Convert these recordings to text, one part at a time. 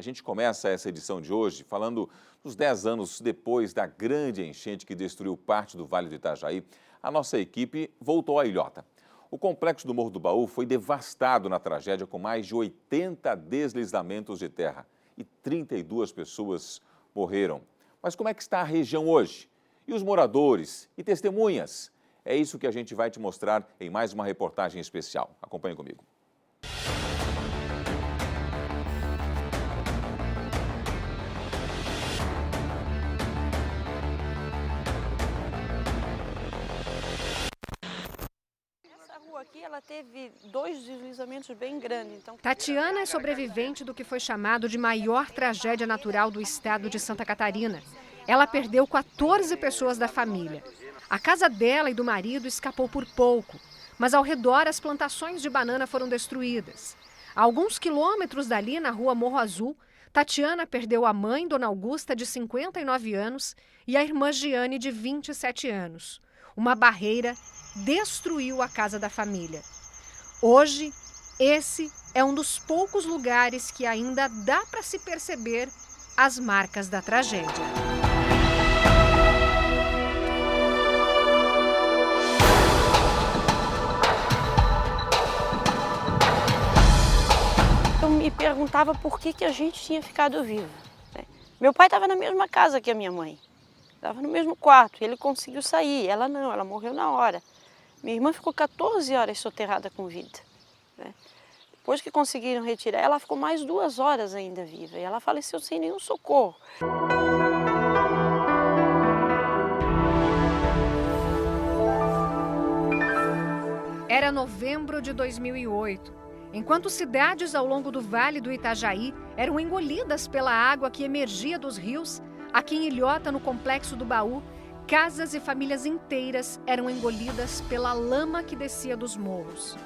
A gente começa essa edição de hoje falando dos 10 anos depois da grande enchente que destruiu parte do Vale do Itajaí. A nossa equipe voltou à ilhota. O complexo do Morro do Baú foi devastado na tragédia com mais de 80 deslizamentos de terra e 32 pessoas morreram. Mas como é que está a região hoje? E os moradores e testemunhas? É isso que a gente vai te mostrar em mais uma reportagem especial. Acompanhe comigo. Aqui ela teve 2 deslizamentos bem grandes. Então... Tatiana é sobrevivente do que foi chamado de maior tragédia natural do estado de Santa Catarina. Ela perdeu 14 pessoas da família. A casa dela e do marido escapou por pouco, mas ao redor as plantações de banana foram destruídas. A alguns quilômetros dali, na rua Morro Azul, Tatiana perdeu a mãe, Dona Augusta, de 59 anos, e a irmã Giane, de 27 anos. Uma barreira destruiu a casa da família. Hoje, esse é um dos poucos lugares que ainda dá para se perceber as marcas da tragédia. Eu me perguntava por que a gente tinha ficado vivo. Meu pai estava na mesma casa que a minha mãe. Estava no mesmo quarto, ele conseguiu sair, ela não, ela morreu na hora. Minha irmã ficou 14 horas soterrada com vida. Depois que conseguiram retirar, ela ficou mais 2 horas ainda viva. E ela faleceu sem nenhum socorro. Era novembro de 2008. Enquanto cidades ao longo do Vale do Itajaí eram engolidas pela água que emergia dos rios, aqui em Ilhota, no Complexo do Baú, casas e famílias inteiras eram engolidas pela lama que descia dos morros.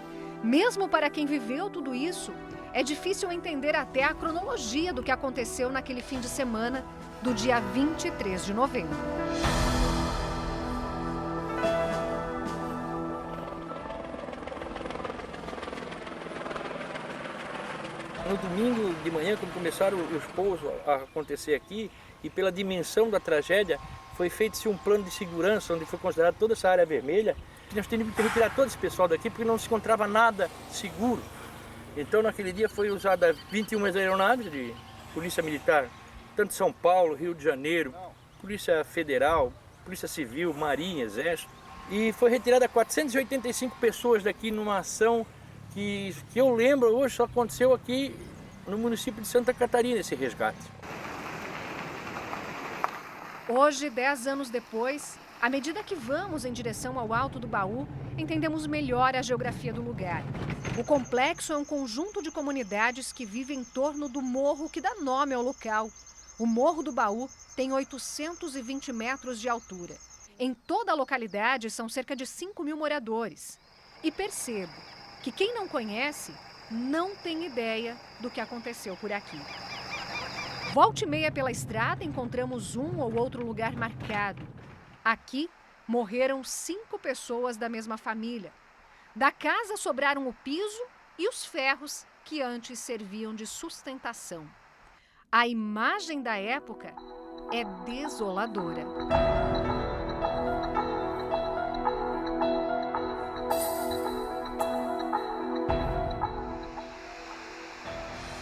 Mesmo para quem viveu tudo isso, é difícil entender até a cronologia do que aconteceu naquele fim de semana do dia 23 de novembro. No domingo de manhã, quando começaram os pousos a acontecer aqui, e pela dimensão da tragédia, foi feito-se um plano de segurança, onde foi considerada toda essa área vermelha, que nós tínhamos que retirar todo esse pessoal daqui, porque não se encontrava nada seguro. Então, naquele dia foi usada 21 aeronaves de Polícia Militar, tanto São Paulo, Rio de Janeiro, Polícia Federal, Polícia Civil, Marinha, Exército. E foi retirada 485 pessoas daqui numa ação que eu lembro hoje só aconteceu aqui no município de Santa Catarina, esse resgate. Hoje, 10 anos depois, à medida que vamos em direção ao Alto do Baú, entendemos melhor a geografia do lugar. O complexo é um conjunto de comunidades que vivem em torno do morro que dá nome ao local. O Morro do Baú tem 820 metros de altura. Em toda a localidade são cerca de 5.000 moradores. E percebo que quem não conhece não tem ideia do que aconteceu por aqui. Volta e meia pela estrada encontramos um ou outro lugar marcado. Aqui morreram 5 pessoas da mesma família. Da casa sobraram o piso e os ferros que antes serviam de sustentação. A imagem da época é desoladora.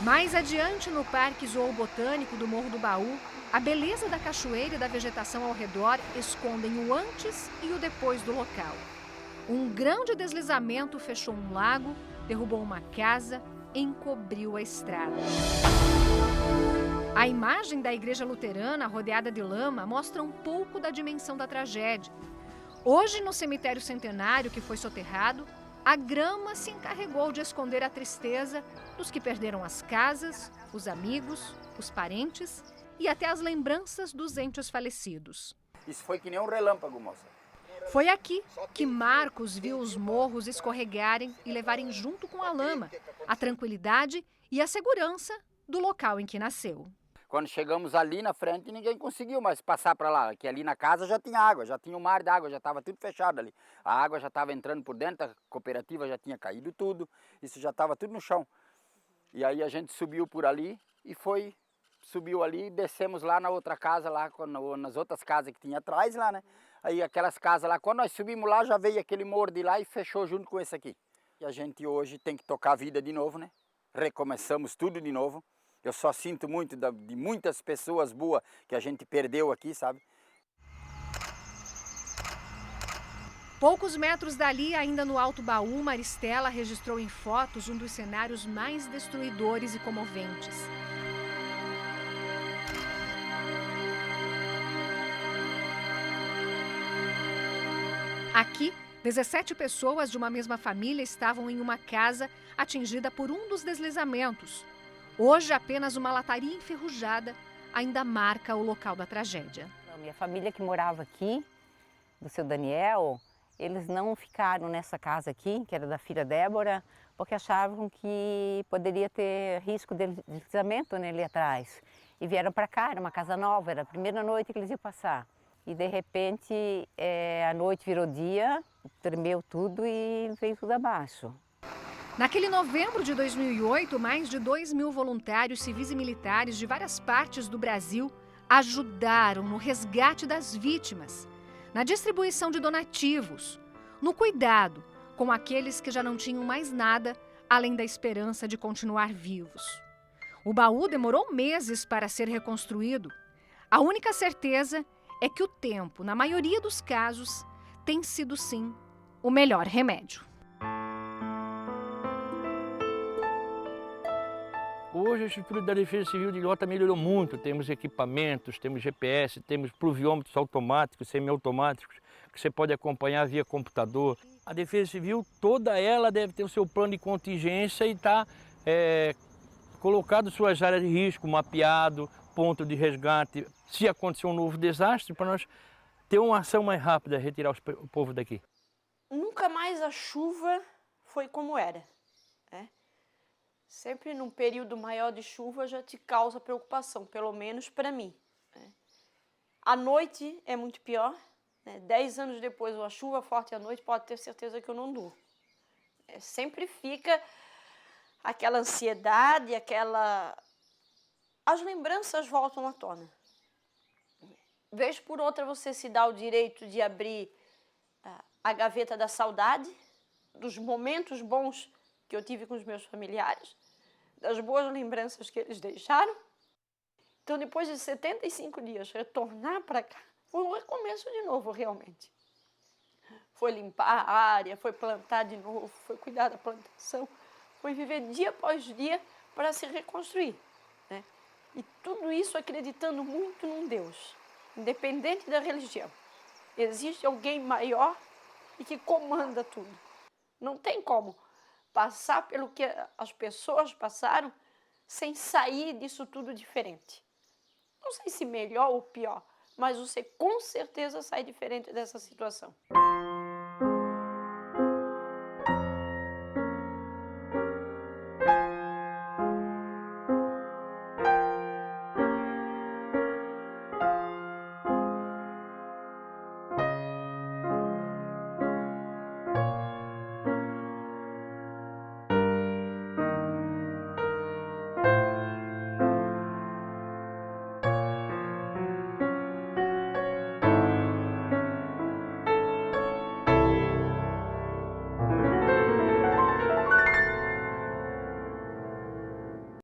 Mais adiante, no Parque Zoobotânico do Morro do Baú, a beleza da cachoeira e da vegetação ao redor escondem o antes e o depois do local. Um grande deslizamento fechou um lago, derrubou uma casa, encobriu a estrada. A imagem da igreja luterana rodeada de lama mostra um pouco da dimensão da tragédia. Hoje, no cemitério centenário que foi soterrado, a grama se encarregou de esconder a tristeza dos que perderam as casas, os amigos, os parentes e até as lembranças dos entes falecidos. Isso foi que nem um relâmpago, moça. Foi aqui que Marcos viu os morros escorregarem e levarem junto com a lama a tranquilidade e a segurança do local em que nasceu. Quando chegamos ali na frente, ninguém conseguiu mais passar para lá, que ali na casa já tinha água, já tinha um mar de água, já estava tudo fechado ali. A água já estava entrando por dentro, a cooperativa já tinha caído tudo, isso já estava tudo no chão. E aí a gente subiu por ali e foi subiu ali e descemos lá na outra casa, lá nas outras casas que tinha atrás lá, né? Aí aquelas casas lá, quando nós subimos lá, já veio aquele morro de lá e fechou junto com esse aqui. E a gente hoje tem que tocar a vida de novo, né? Recomeçamos tudo de novo. Eu só sinto muito de muitas pessoas boas que a gente perdeu aqui, sabe? Poucos metros dali, ainda no Alto Baú, Maristela registrou em fotos um dos cenários mais destruidores e comoventes. Aqui, 17 pessoas de uma mesma família estavam em uma casa atingida por um dos deslizamentos. Hoje, apenas uma lataria enferrujada ainda marca o local da tragédia. Minha família que morava aqui, do seu Daniel, eles não ficaram nessa casa aqui, que era da filha Débora, porque achavam que poderia ter risco de deslizamento ali atrás. E vieram para cá, era uma casa nova, era a primeira noite que eles iam passar. E de repente a noite virou dia, tremeu tudo e veio tudo abaixo. Naquele novembro de 2008, mais de 2.000 voluntários civis e militares de várias partes do Brasil ajudaram no resgate das vítimas, na distribuição de donativos, no cuidado com aqueles que já não tinham mais nada além da esperança de continuar vivos. O baú demorou meses para ser reconstruído. A única certeza é que o tempo, na maioria dos casos, tem sido sim o melhor remédio. Hoje a estrutura da Defesa Civil de Ilhota melhorou muito, temos equipamentos, temos GPS, temos pluviômetros automáticos, semiautomáticos, que você pode acompanhar via computador. A Defesa Civil, toda ela deve ter o seu plano de contingência e está colocado suas áreas de risco, mapeado, ponto de resgate, se acontecer um novo desastre, para nós ter uma ação mais rápida, retirar o povo daqui. Nunca mais a chuva foi como era, né? Sempre num período maior de chuva já te causa preocupação, pelo menos para mim, né? A noite é muito pior, né? 10 anos depois, uma chuva forte à noite, pode ter certeza que eu não durmo. Sempre fica aquela ansiedade, as lembranças voltam à tona. Vez por outra você se dá o direito de abrir a gaveta da saudade, dos momentos bons que eu tive com os meus familiares, das boas lembranças que eles deixaram. Então, depois de 75 dias, retornar para cá foi um recomeço de novo, realmente. Foi limpar a área, foi plantar de novo, foi cuidar da plantação, foi viver dia após dia para se reconstruir, né? E tudo isso acreditando muito num Deus, independente da religião. Existe alguém maior e que comanda tudo. Não tem como passar pelo que as pessoas passaram sem sair disso tudo diferente. Não sei se melhor ou pior, mas você com certeza sai diferente dessa situação.